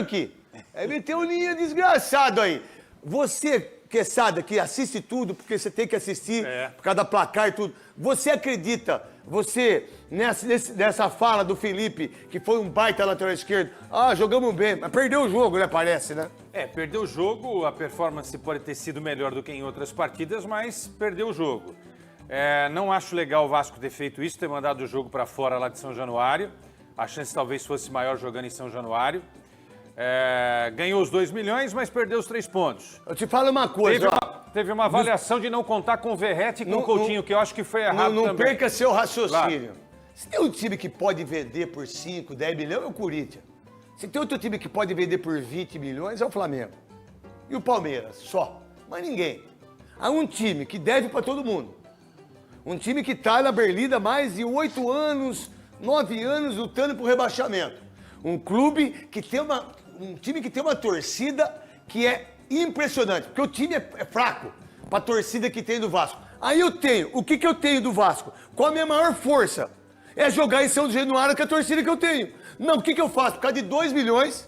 aqui. É meter um linha desgraçado aí. Você, Quesada, que assiste tudo, porque você tem que assistir por causa da placar e tudo. Você acredita, nessa fala do Felipe, que foi um baita lateral esquerdo, jogamos bem, mas perdeu o jogo, né, parece, né? Perdeu o jogo, a performance pode ter sido melhor do que em outras partidas, mas perdeu o jogo. Não acho legal o Vasco ter feito isso, ter mandado o jogo para fora lá de São Januário. A chance talvez fosse maior jogando em São Januário. Ganhou os 2 milhões, mas perdeu os 3 pontos. Eu te falo uma coisa, Teve uma avaliação de não contar com o Verratti e com o Coutinho, que eu acho que foi errado também. Não perca seu raciocínio. Claro. Se tem um time que pode vender por 5, 10 milhões, é o Corinthians. Se tem outro time que pode vender por 20 milhões, é o Flamengo. E o Palmeiras, só. Mas ninguém. Há um time que deve para todo mundo. Um time que está na Berlinda há mais de 8 anos, 9 anos, lutando por rebaixamento. Um clube que tem um time que tem uma torcida que é impressionante, porque o time é fraco para a torcida que tem do Vasco. Aí eu tenho, o que eu tenho do Vasco? Qual a minha maior força? É jogar em São Januário com a torcida que eu tenho. Não, o que eu faço? Por causa de 2 milhões,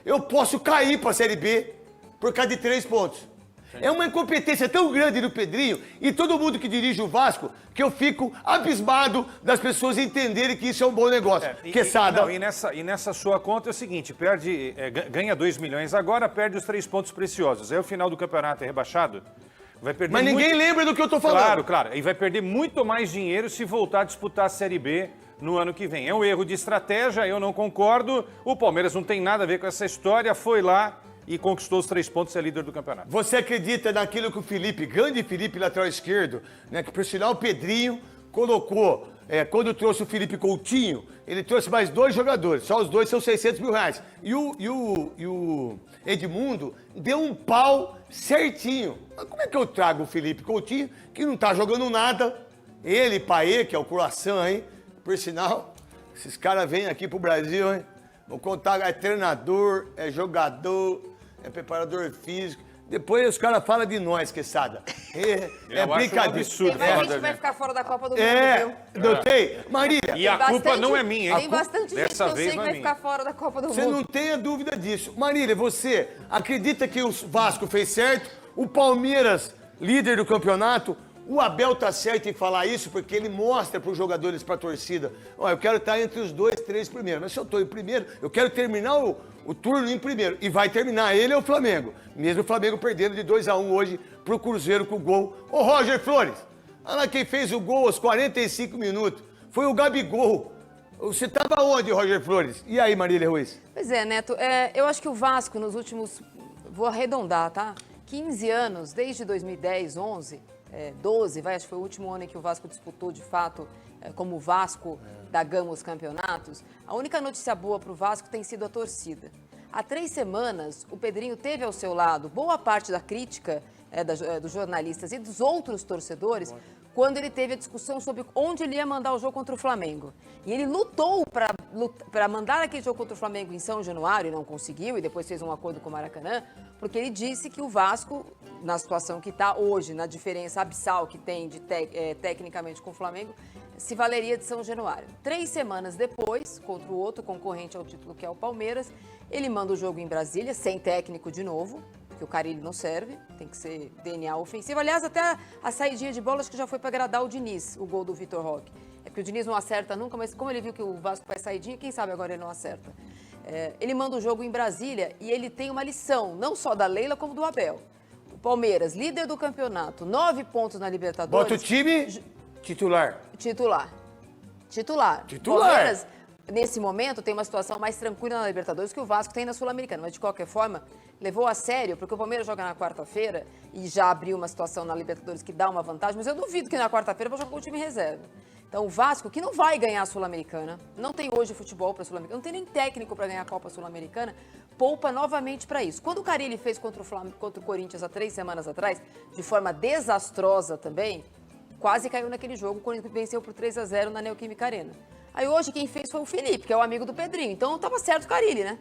eu posso cair para a Série B por causa de 3 pontos. É uma incompetência tão grande do Pedrinho e todo mundo que dirige o Vasco que eu fico abismado das pessoas entenderem que isso é um bom negócio. Quesada. E nessa sua conta é o seguinte, ganha 2 milhões agora, perde os 3 pontos preciosos. Aí o final do campeonato é rebaixado. Vai perder Mas ninguém lembra do que eu tô falando. Claro. E vai perder muito mais dinheiro se voltar a disputar a Série B no ano que vem. É um erro de estratégia, eu não concordo. O Palmeiras não tem nada a ver com essa história, foi lá e conquistou os 3 pontos e é líder do campeonato. Você acredita naquilo que o Felipe, grande Felipe, lateral esquerdo, né, que por sinal o Pedrinho colocou, quando trouxe o Felipe Coutinho, ele trouxe mais 2 jogadores, só os 2 são 600 mil reais. E o Edmundo deu um pau certinho. Mas como é que eu trago o Felipe Coutinho, que não tá jogando nada, ele, Paê, que é o coração, hein, por sinal, esses caras vêm aqui pro Brasil, hein, vou contar, é treinador, é jogador, é preparador físico. Depois os caras falam de nós, Quesada. É brincadeira. Um absurdo. Tem mais gente que vai ficar fora da Copa do Mundo, viu? Notei. Marília. E a culpa não é minha, hein? Tem bastante gente que eu sei que vai ficar fora da Copa do Mundo. Você não tenha dúvida disso. Marília, você acredita que o Vasco fez certo? O Palmeiras, líder do campeonato? O Abel tá certo em falar isso porque ele mostra para os jogadores, para a torcida. Eu quero estar entre os 2, 3 primeiros. Mas se eu estou em primeiro, eu quero terminar o turno em primeiro. E vai terminar ele ou o Flamengo. Mesmo o Flamengo perdendo de 2-1 hoje pro Cruzeiro com o gol. Ô Roger Flores, olha lá quem fez o gol aos 45 minutos. Foi o Gabigol. Você estava onde, Roger Flores? E aí, Marília Ruiz? Pois é, Neto. Eu acho que o Vasco nos últimos... Vou arredondar, tá? 15 anos, desde 2010, 11... 12, acho que foi o último ano em que o Vasco disputou, de fato, como o Vasco da Gama os campeonatos. A única notícia boa para o Vasco tem sido a torcida. Há 3 semanas, o Pedrinho teve ao seu lado boa parte da crítica dos jornalistas e dos outros torcedores quando ele teve a discussão sobre onde ele ia mandar o jogo contra o Flamengo. E ele lutou para mandar aquele jogo contra o Flamengo em São Januário e não conseguiu, e depois fez um acordo com o Maracanã, porque ele disse que o Vasco, na situação que está hoje, na diferença abissal que tem tecnicamente com o Flamengo, se valeria de São Januário. 3 semanas depois, contra o outro concorrente ao título, que é o Palmeiras, ele manda o jogo em Brasília, sem técnico de novo, porque o Carille não serve, tem que ser DNA ofensivo. Aliás, até a saidinha de bola acho que já foi para agradar o Diniz, o gol do Vitor Roque. É porque o Diniz não acerta nunca, mas como ele viu que o Vasco faz saidinha, quem sabe agora ele não acerta. Ele manda o jogo em Brasília e ele tem uma lição, não só da Leila, como do Abel. O Palmeiras, líder do campeonato, 9 pontos na Libertadores. Bota o time titular. Titular. Palmeiras, nesse momento, tem uma situação mais tranquila na Libertadores que o Vasco tem na Sul-Americana. Mas, de qualquer forma, levou a sério, porque o Palmeiras joga na quarta-feira e já abriu uma situação na Libertadores que dá uma vantagem, mas eu duvido que na quarta-feira vai jogar com o time reserva. Então, o Vasco, que não vai ganhar a Sul-Americana, não tem hoje futebol para a Sul-Americana, não tem nem técnico para ganhar a Copa Sul-Americana, poupa novamente para isso. Quando o Carille fez contra o Corinthians há 3 semanas atrás, de forma desastrosa também, quase caiu naquele jogo, o Corinthians venceu por 3-0 na Neoquímica Arena. Aí hoje quem fez foi o Felipe, que é o amigo do Pedrinho. Então tava certo o Carille, né?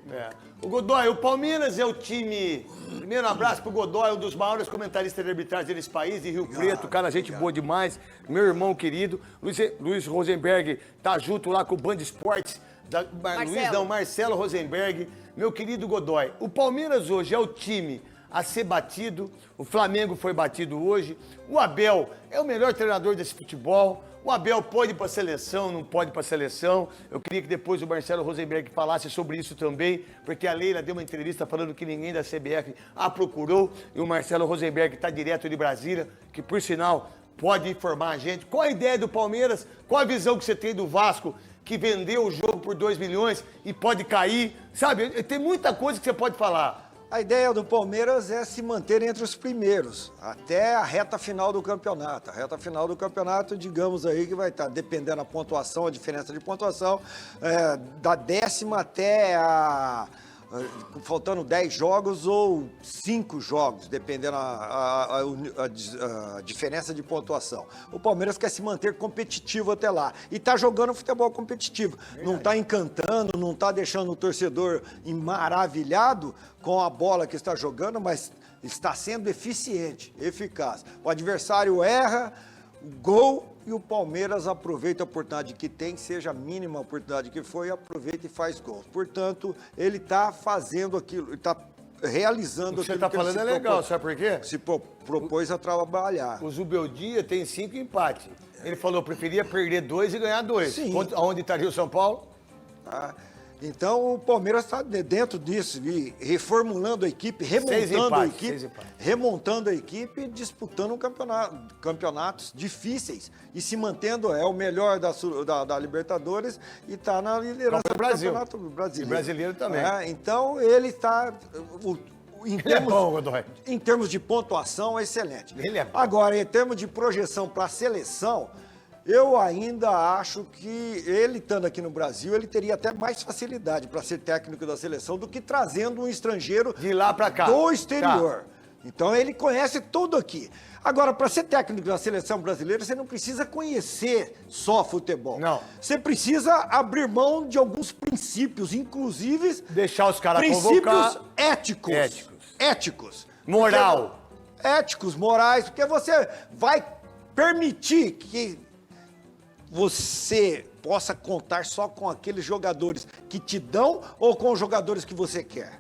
O Godoy, o Palmeiras é o time... Primeiro abraço pro Godoy, um dos maiores comentaristas de arbitragem desse país, de Rio Preto, cara, gente boa demais. Meu irmão querido. Luiz Rosenberg tá junto lá com o Band Esportes, Marcelo Rosenberg, meu querido Godoy. O Palmeiras hoje é o time a ser batido, o Flamengo foi batido hoje, o Abel é o melhor treinador desse futebol, o Abel pode ir para a seleção, não pode ir para a seleção. Eu queria que depois o Marcelo Rosenberg falasse sobre isso também, porque a Leila deu uma entrevista falando que ninguém da CBF a procurou, e o Marcelo Rosenberg está direto de Brasília, que por sinal pode informar a gente. Qual a ideia do Palmeiras? Qual a visão que você tem do Vasco, que vendeu o jogo por 2 milhões e pode cair? Sabe, tem muita coisa que você pode falar. A ideia do Palmeiras é se manter entre os primeiros, até a reta final do campeonato. A reta final do campeonato, digamos aí, que vai estar dependendo da pontuação, a diferença de pontuação, da 10ª até faltando 10 jogos ou 5 jogos, dependendo a diferença de pontuação. O Palmeiras quer se manter competitivo até lá. E está jogando futebol competitivo. Não está encantando, não está deixando o torcedor maravilhado com a bola que está jogando, mas está sendo eficiente, eficaz. O adversário erra, gol, e o Palmeiras aproveita a oportunidade que tem, seja a mínima oportunidade que foi, aproveita e faz gol. Portanto, ele está fazendo aquilo, ele está realizando aquilo que você está falando é legal, sabe por quê? Se propôs a trabalhar. O Zubeldia tem 5 empates. Ele falou, preferia perder 2 e ganhar 2. Sim. Onde estaria o São Paulo? Então o Palmeiras está dentro disso, reformulando a equipe, remontando a equipe, disputando campeonatos difíceis e se mantendo, é o melhor da Libertadores e está na liderança do Campeonato Brasileiro. E brasileiro também. Então ele está... Em termos de pontuação, é excelente. Ele é bom. Agora, em termos de projeção para a seleção, eu ainda acho que ele, estando aqui no Brasil, ele teria até mais facilidade para ser técnico da seleção do que trazendo um estrangeiro de lá para cá, do exterior. Então, ele conhece tudo aqui. Agora, para ser técnico da seleção brasileira, você não precisa conhecer só futebol. Não. Você precisa abrir mão de alguns princípios, inclusive... deixar os caras princípios convocar. Éticos. Moral. Éticos, morais, porque você vai permitir que você possa contar só com aqueles jogadores que te dão ou com os jogadores que você quer.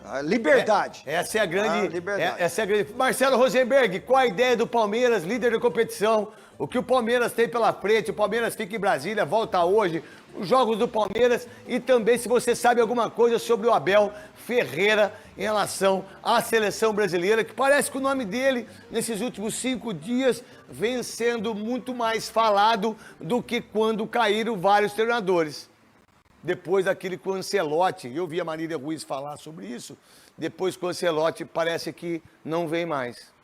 A liberdade. Essa é a grande. Liberdade. Essa é a grande. Marcelo Rosenberg, qual a ideia do Palmeiras, líder da competição? O que o Palmeiras tem pela frente? O Palmeiras fica em Brasília, volta hoje. Os jogos do Palmeiras e também se você sabe alguma coisa sobre o Abel Ferreira em relação à seleção brasileira, que parece que o nome dele, nesses últimos 5 dias, vem sendo muito mais falado do que quando caíram vários treinadores. Depois daquele com o Ancelotti, eu vi a Marília Ruiz falar sobre isso, depois com o Ancelotti parece que não vem mais.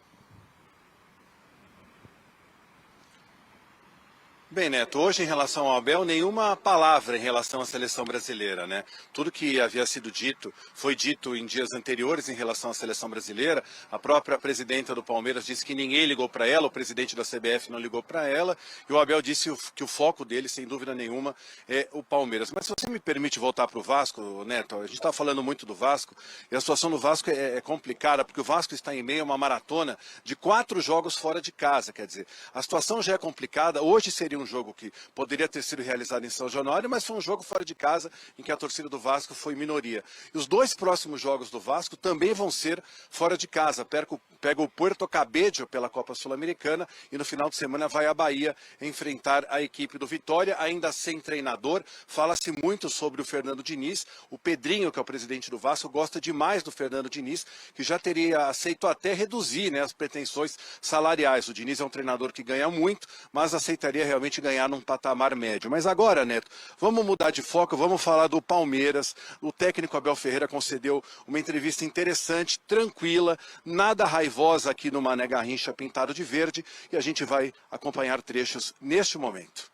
Bem, Neto, hoje em relação ao Abel, nenhuma palavra em relação à seleção brasileira, né? Tudo que havia sido dito foi dito em dias anteriores em relação à seleção brasileira. A própria presidenta do Palmeiras disse que ninguém ligou para ela, o presidente da CBF não ligou para ela, e o Abel disse que o foco dele, sem dúvida nenhuma, é o Palmeiras. Mas se você me permite voltar para o Vasco, Neto, a gente está falando muito do Vasco, e a situação do Vasco é complicada, porque o Vasco está em meio a uma maratona de 4 jogos fora de casa, quer dizer, a situação já é complicada. Hoje seria um jogo que poderia ter sido realizado em São Januário, mas foi um jogo fora de casa em que a torcida do Vasco foi minoria. E os 2 próximos jogos do Vasco também vão ser fora de casa. Pega o Puerto Cabello pela Copa Sul-Americana e no final de semana vai à Bahia enfrentar a equipe do Vitória, ainda sem treinador. Fala-se muito sobre o Fernando Diniz. O Pedrinho, que é o presidente do Vasco, gosta demais do Fernando Diniz, que já teria aceito até reduzir, né, as pretensões salariais. O Diniz é um treinador que ganha muito, mas aceitaria realmente ganhar num patamar médio. Mas agora, Neto, vamos mudar de foco, vamos falar do Palmeiras. O técnico Abel Ferreira concedeu uma entrevista interessante, tranquila, nada raivosa aqui no Mané Garrincha pintado de verde, e a gente vai acompanhar trechos neste momento.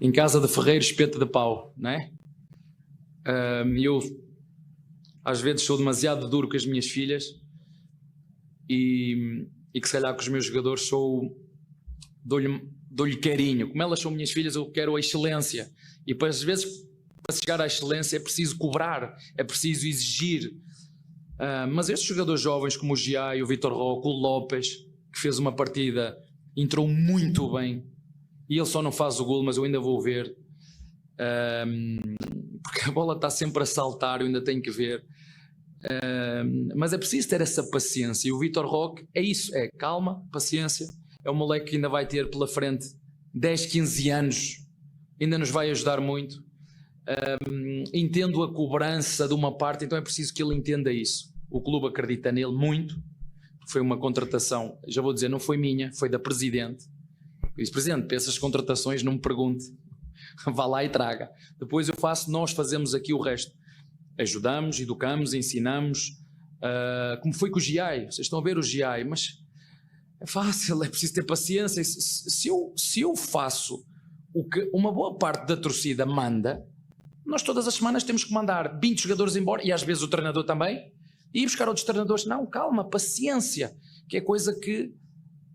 Em casa de ferreiro, espeto de pau, não é? Eu, às vezes, sou demasiado duro com as minhas filhas e que, se calhar, com os meus jogadores dou-lhe carinho. Como elas são minhas filhas, eu quero a excelência. E, às vezes, para chegar à excelência, é preciso cobrar, é preciso exigir. Mas estes jogadores jovens, como o Giai, o Vitor Roque, o Lopes, que fez uma partida, entrou muito bem, e ele só não faz o golo, mas eu ainda vou ver. porque a bola está sempre a saltar, eu ainda tenho que ver. Mas é preciso ter essa paciência, e o Vitor Roque é isso, é calma, paciência. É um moleque que ainda vai ter pela frente 10, 15 anos, ainda nos vai ajudar muito. Entendo a cobrança de uma parte, então é preciso que ele entenda isso. O clube acredita nele muito. Foi uma contratação, já vou dizer, não foi minha, foi da Presidente. Eu disse: Presidente, para essas contratações não me pergunte, vá lá e traga. Depois nós fazemos aqui o resto. Ajudamos, educamos, ensinamos. Como foi com o GI, vocês estão a ver o GI, mas é fácil, é preciso ter paciência. Se eu faço o que uma boa parte da torcida manda, nós todas as semanas temos que mandar 20 jogadores embora, e às vezes o treinador também, e ir buscar outros treinadores. Não, calma, paciência, que é coisa que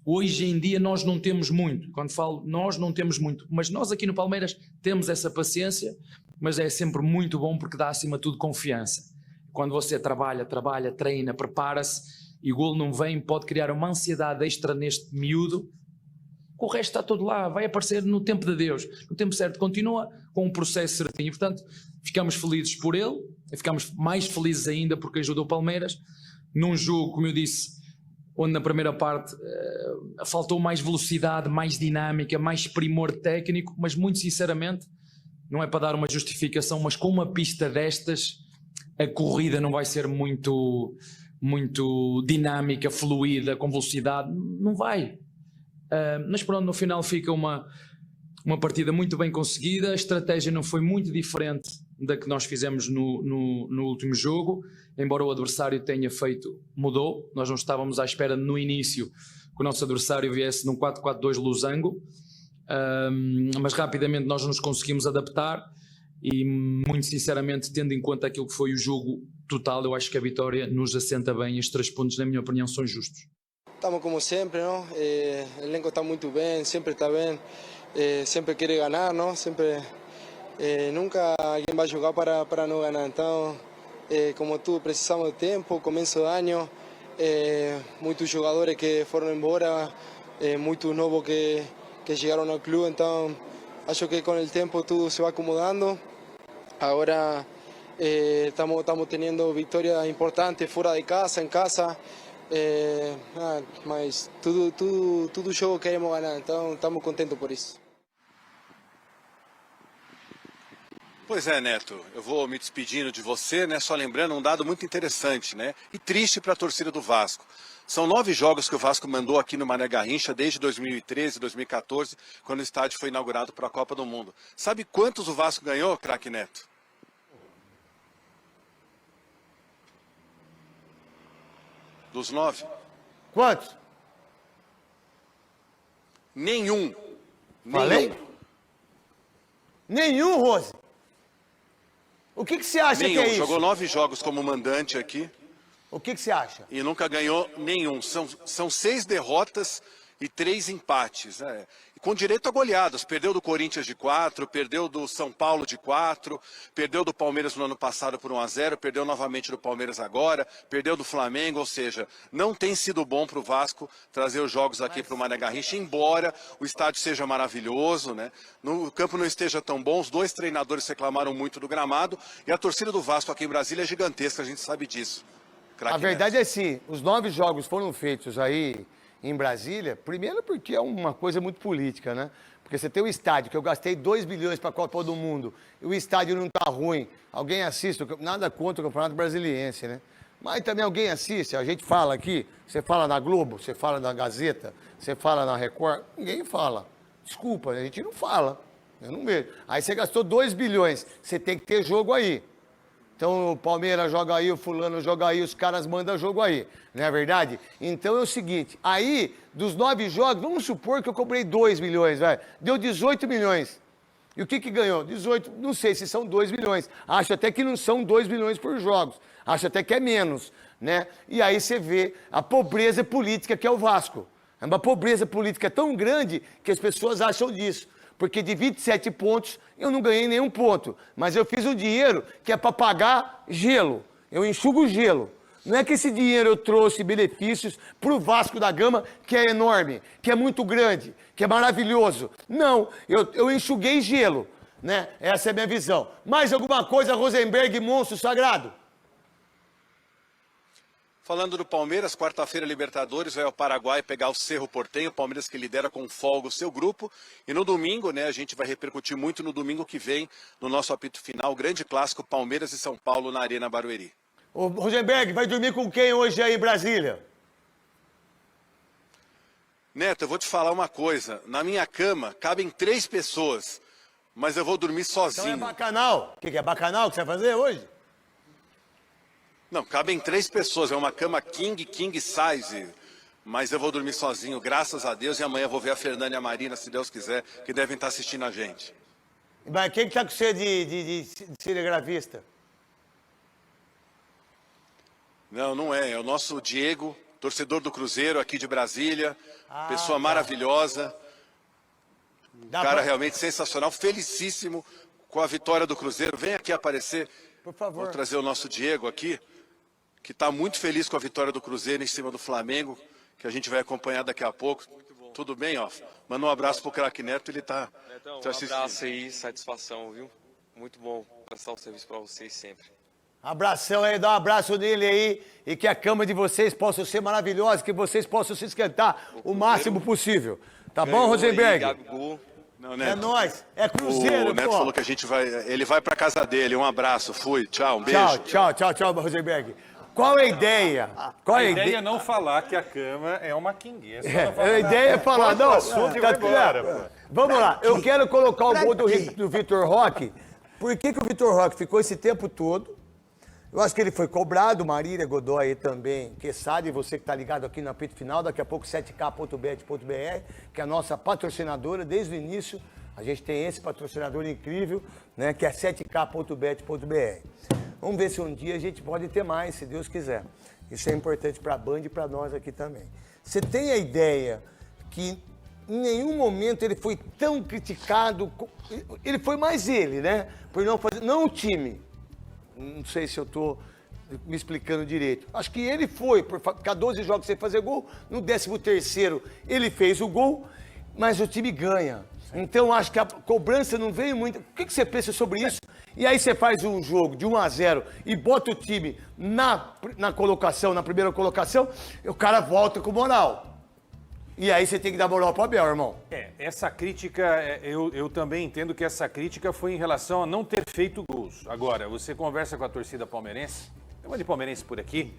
hoje em dia nós não temos muito. Quando falo nós, não temos muito, mas nós aqui no Palmeiras temos essa paciência, mas é sempre muito bom porque dá acima de tudo confiança. Quando você trabalha, treina, prepara-se e o golo não vem, pode criar uma ansiedade extra neste miúdo. O resto está todo lá, vai aparecer no tempo de Deus, no tempo certo, continua com um processo certinho. Portanto, ficamos felizes por ele, ficamos mais felizes ainda porque ajudou o Palmeiras num jogo, como eu disse, onde na primeira parte faltou mais velocidade, mais dinâmica, mais primor técnico, mas muito sinceramente, não é para dar uma justificação, mas com uma pista destas, a corrida não vai ser muito dinâmica, fluida, com velocidade, não vai. Mas pronto, no final fica uma partida muito bem conseguida. A estratégia não foi muito diferente da que nós fizemos no último jogo, embora o adversário tenha mudou. Nós não estávamos à espera no início que o nosso adversário viesse num 4-4-2 losango, mas rapidamente nós nos conseguimos adaptar e, muito sinceramente, tendo em conta aquilo que foi o jogo total, eu acho que a vitória nos assenta bem. Estes 3 pontos, na minha opinião, são justos. Estamos como sempre, ¿no? El elenco está muy bien, siempre está bien, siempre quiere ganar, ¿no? Siempre, nunca alguien va a jugar para no ganar. Entonces, como tú, precisamos de tiempo, comienzo de año, muchos jugadores que fueron embora, muchos nuevos que llegaron al club, entonces acho que con el tiempo todo se va acomodando. Ahora estamos teniendo victorias importantes fuera de casa, en casa. Mas tudo jogo queremos ganhar, então estamos contentes por isso. Pois é, Neto, eu vou me despedindo de você, né? Só lembrando um dado muito interessante, né? E triste para a torcida do Vasco. São 9 jogos que o Vasco mandou aqui no Mané Garrincha desde 2013, 2014, quando o estádio foi inaugurado para a Copa do Mundo. Sabe quantos o Vasco ganhou, craque Neto? Dos 9? Quantos? Nenhum. Falei? Nenhum, Rose. O que você acha Nenhum. que é isso? Jogou 9 jogos como mandante aqui. O que você acha? E nunca ganhou nenhum. São 6 derrotas e 3 empates. Né? Com direito a goleadas. Perdeu do Corinthians de 4, perdeu do São Paulo de 4, perdeu do Palmeiras no ano passado por 1-0, perdeu novamente do Palmeiras agora, perdeu do Flamengo, ou seja, não tem sido bom para o Vasco trazer os jogos aqui para o Mané Garrincha, embora o estádio seja maravilhoso, né? O campo não esteja tão bom, os 2 treinadores reclamaram muito do gramado, e a torcida do Vasco aqui em Brasília é gigantesca, a gente sabe disso. A verdade é assim, os 9 jogos foram feitos aí em Brasília, primeiro porque é uma coisa muito política, né? Porque você tem o estádio, que eu gastei 2 bilhões para a Copa do Mundo, e o estádio não tá ruim, alguém assiste, nada contra o Campeonato Brasiliense, né? Mas também alguém assiste, a gente fala aqui, você fala na Globo, você fala na Gazeta, você fala na Record, ninguém fala. Desculpa, a gente não fala, eu não vejo. Aí você gastou 2 bilhões, você tem que ter jogo aí. Então o Palmeiras joga aí, o fulano joga aí, os caras mandam jogo aí, não é verdade? Então é o seguinte, aí dos 9 jogos, vamos supor que eu comprei 2 milhões, vai, deu 18 milhões. E o que ganhou? 18, não sei se são 2 milhões, acho até que não são 2 milhões por jogos, acho até que é menos, né? E aí você vê a pobreza política que é o Vasco. É uma pobreza política tão grande que as pessoas acham disso. Porque de 27 pontos eu não ganhei nenhum ponto, mas eu fiz um dinheiro que é para pagar gelo, eu enxugo gelo. Não é que esse dinheiro eu trouxe benefícios para o Vasco da Gama, que é enorme, que é muito grande, que é maravilhoso. Não, eu enxuguei gelo. né? Essa é a minha visão. Mais alguma coisa, Rosenberg, monstro sagrado? Falando do Palmeiras, quarta-feira Libertadores vai ao Paraguai pegar o Cerro Porteño, o Palmeiras que lidera com folga o seu grupo. E no domingo, né, a gente vai repercutir muito no domingo que vem, no nosso apito final, o grande clássico Palmeiras e São Paulo na Arena Barueri. Ô, Rosenberg, vai dormir com quem hoje aí em Brasília? Neto, eu vou te falar uma coisa. Na minha cama cabem 3 pessoas, mas eu vou dormir Então é sozinho. bacanal. O que é bacanal que você vai fazer hoje? Não, cabem 3 pessoas. É uma cama king size. Mas eu vou dormir sozinho, graças a Deus. E amanhã eu vou ver a Fernanda e a Marina, se Deus quiser, que devem estar assistindo a gente. Mas quem que tá com você de cinegrafista? Não, não é. É o nosso Diego, torcedor do Cruzeiro aqui de Brasília. Pessoa maravilhosa. Cara realmente sensacional. Felicíssimo com a vitória do Cruzeiro. Vem aqui aparecer. Por favor. Vou trazer o nosso Diego aqui, que está muito feliz com a vitória do Cruzeiro em cima do Flamengo, que a gente vai acompanhar daqui a pouco. Tudo bem, ó? Manda um abraço pro craque Neto, ele tá Netão, te um assistindo. abraço aí, satisfação, viu? Muito bom prestar o serviço para vocês sempre. Abração aí, dá um abraço nele aí e que a cama de vocês possa ser maravilhosa, que vocês possam se esquentar o máximo possível. Tá bom, Ganhou Rosenberg? aí, Gabigol. Não, É Neto. nóis. É Cruzeiro, O Neto pô. falou que a gente vai. Ele vai pra casa dele. Um abraço, fui. Tchau, um beijo. Tchau, Rosenberg. Qual é a ideia? Qual é A a ideia ideia? é não falar que a cama é uma king. É só não É, falar a ideia é falar, Corta não, o assunto e vai embora, pô. Vamos lá, eu quero colocar o gol do Vitor Roque. Por que o Vitor Roque ficou esse tempo todo? Eu acho que ele foi cobrado, Marília Godoy aí também, Quesada, e você que está ligado aqui no apito final, daqui a pouco 7k.bet.br, que é a nossa patrocinadora desde o início. A gente tem esse patrocinador incrível, né, que é 7k.bet.br. Vamos ver se um dia a gente pode ter mais, se Deus quiser. Isso é importante para a Band e para nós aqui também. Você tem a ideia que em nenhum momento ele foi tão criticado, ele foi mais ele, né? Por não fazer, não o time. Não sei se eu estou me explicando direito. Acho que ele foi, por ficar 12 jogos sem fazer gol, no 13º ele fez o gol, mas o time ganha. Então acho que a cobrança não veio muito. O que você pensa sobre isso? E aí você faz um jogo de 1-0 e bota o time na colocação, na primeira colocação, e o cara volta com moral. E aí você tem que dar moral pro Abel, irmão. Essa crítica, eu também entendo que essa crítica foi em relação a não ter feito gols. Agora, você conversa com a torcida palmeirense, tem uma de palmeirense por aqui,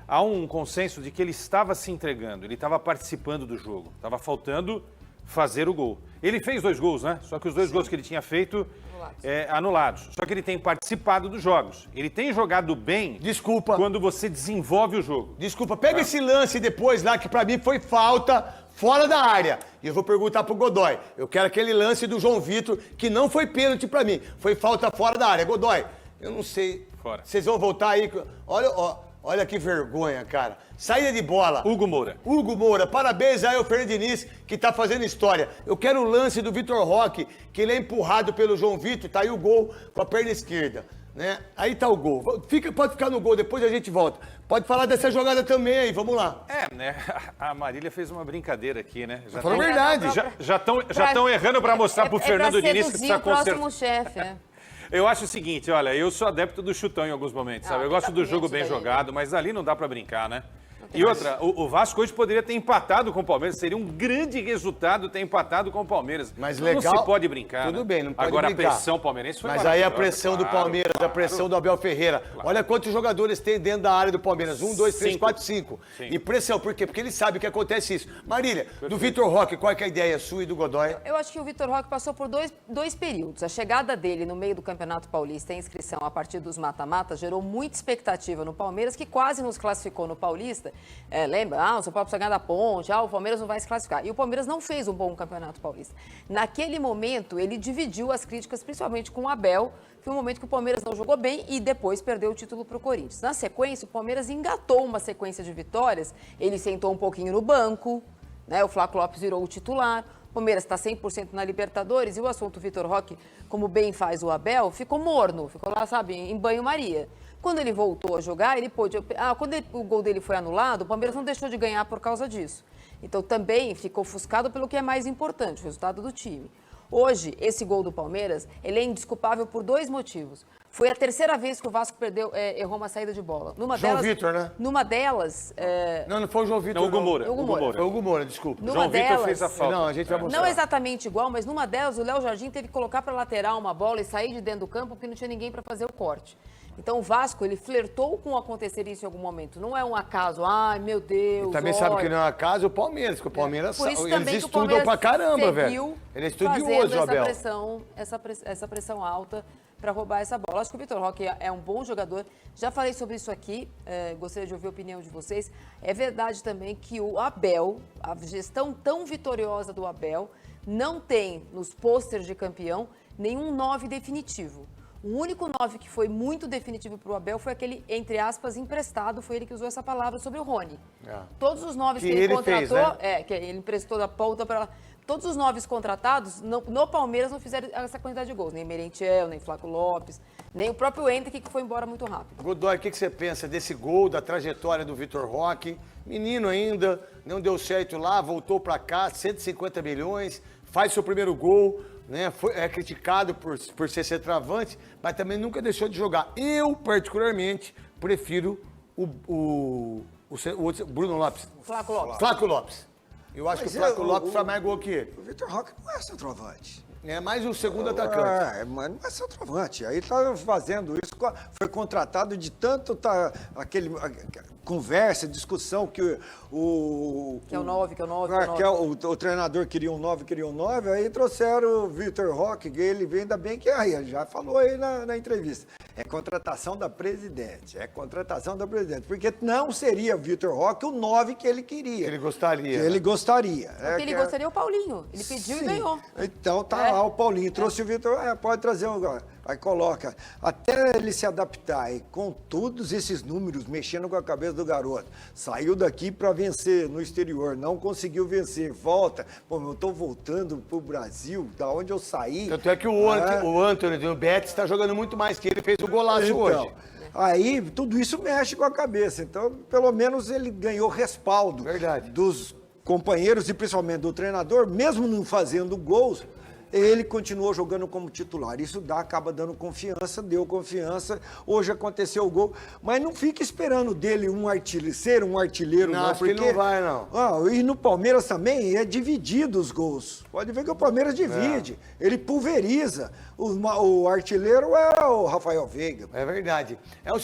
há um consenso de que ele estava se entregando, ele estava participando do jogo, estava faltando fazer o gol. Ele fez 2 gols, né? Só que os 2 gols que ele tinha feito anulados. Só que ele tem participado dos jogos. Ele tem jogado bem. Desculpa. Quando você desenvolve o jogo. Desculpa, pega esse lance depois lá, que pra mim foi falta fora da área. E eu vou perguntar pro Godoy. Eu quero aquele lance do João Vitor, que não foi pênalti pra mim. Foi falta fora da área. Godoy, eu não sei. Fora. Vocês vão voltar aí. Olha que vergonha, cara. Saída de bola. Hugo Moura. Parabéns aí ao Fernando Diniz, que tá fazendo história. Eu quero o lance do Vitor Roque, que ele é empurrado pelo João Vitor, tá aí o gol com a perna esquerda, né? Aí tá o gol. Pode ficar no gol, depois a gente volta. Pode falar dessa jogada também aí, vamos lá. Né? A Marília fez uma brincadeira aqui, né? Falou a verdade. Já estão errando para mostrar pro Fernando Diniz que precisa o próximo consertar. chefe, Eu acho o seguinte, olha, eu sou adepto do chutão em alguns momentos, sabe? Eu gosto do jogo bem jogado, mas ali não dá pra brincar, né? E outra, o Vasco hoje poderia ter empatado com o Palmeiras, seria um grande resultado ter empatado com o Palmeiras. Mas Não legal. se pode brincar, Tudo né? bem, não pode Agora brincar. a pressão palmeirense foi Mas aí a maravilhosa, pressão do claro, Palmeiras, a pressão do Abel Ferreira. Olha quantos jogadores tem dentro da área do Palmeiras. 1, 2, 3, 4, 5. E pressão, por quê? Porque ele sabe que acontece isso. Marília, do Vitor Roque, qual é, que é a ideia sua e do Godoy? Eu acho que o Vitor Roque passou por dois períodos. A chegada dele no meio do Campeonato Paulista em inscrição a partir dos mata-mata gerou muita expectativa no Palmeiras, que quase nos classificou no Paulista. Lembra? O São Paulo precisa ganhar da Ponte, o Palmeiras não vai se classificar. E o Palmeiras não fez um bom Campeonato Paulista. Naquele momento, ele dividiu as críticas, principalmente com o Abel. Foi um momento que o Palmeiras não jogou bem e depois perdeu o título para o Corinthians. Na sequência, o Palmeiras engatou uma sequência de vitórias. Ele sentou um pouquinho no banco, né? O Flávio Lopes virou o titular. O Palmeiras está 100% na Libertadores e o assunto Vitor Roque, como bem faz o Abel, ficou morno, ficou lá, sabe, em banho-maria. Quando ele voltou a jogar, ele pôde... quando o gol dele foi anulado, o Palmeiras não deixou de ganhar por causa disso. Então também ficou ofuscado pelo que é mais importante, o resultado do time. Hoje, esse gol do Palmeiras, ele é indesculpável por 2 motivos. Foi a terceira vez que o Vasco errou uma saída de bola. João Vitor, né? Numa delas... Não foi o João Vitor, Não, Hugo Moura. Foi o Hugo Moura, desculpa. Numa João Vitor delas, fez a falta. Não, a gente vai mostrar. não exatamente igual, mas numa delas o Léo Jardim teve que colocar para lateral uma bola e sair de dentro do campo porque não tinha ninguém para fazer o corte. Então o Vasco, ele flertou com acontecer isso em algum momento. Não é um acaso, ai meu Deus, Também sabe que não é um acaso o Palmeiras, que o Palmeiras Por isso eles também que o estudam Palmeiras pra caramba, velho. seguiu Ele é estudioso, fazendo Abel. essa pressão alta para roubar essa bola. Acho que o Vitor Roque é um bom jogador. Já falei sobre isso aqui, gostaria de ouvir a opinião de vocês. É verdade também que o Abel, a gestão tão vitoriosa do Abel, não tem nos pôsteres de campeão nenhum 9 definitivo. O único 9 que foi muito definitivo para o Abel foi aquele, entre aspas, emprestado. Foi ele que usou essa palavra sobre o Rony. Todos os 9 que ele contratou, fez, né? que ele emprestou da ponta para... Todos os 9 contratados no Palmeiras não fizeram essa quantidade de gols. Nem Merentiel, nem Flaco Lopes, nem o próprio Hendrick, que foi embora muito rápido. Godoy, o que você pensa desse gol, da trajetória do Vitor Roque? Menino ainda, não deu certo lá, voltou para cá, 150 milhões, faz seu primeiro gol, né? É criticado por ser centroavante, mas também nunca deixou de jogar. Eu, particularmente, prefiro o Bruno Lopes. Flaco Lopes. Flaco Lopes. Eu acho que o Flaco Lopes faz mais gol que ele. O Vitor Roque não é centroavante. É mais o segundo atacante. Mas não é centroavante. Aí tá fazendo isso, foi contratado de tanto aquele conversa, discussão que o treinador queria um 9, aí trouxeram o Vitor Roque, ele ainda bem que aí, já falou aí na entrevista. É contratação da presidente, porque não seria o Vitor Roque o 9 que ele queria. Ele gostaria. Ele gostaria. O que ele gostaria é o Paulinho. Ele pediu e ganhou. Então tá lá o Paulinho, trouxe o Vitor, pode trazer um agora. Aí coloca, até ele se adaptar e com todos esses números mexendo com a cabeça do garoto, saiu daqui para vencer no exterior, não conseguiu vencer, volta, pô, eu tô voltando pro Brasil, da onde eu saí. Tanto é que o Antony do Betis está jogando muito mais que ele, fez o golaço hoje. Aí tudo isso mexe com a cabeça, então pelo menos ele ganhou respaldo dos companheiros e principalmente do treinador, mesmo não fazendo gols, ele continuou jogando como titular. Isso acaba dando confiança, deu confiança. Hoje aconteceu o gol. Mas não fica esperando dele ser um artilheiro, não. Acho que ele não vai, não. E no Palmeiras também é dividido os gols. Pode ver que o Palmeiras divide. Ele pulveriza. O artilheiro é o Rafael Veiga. É verdade. É o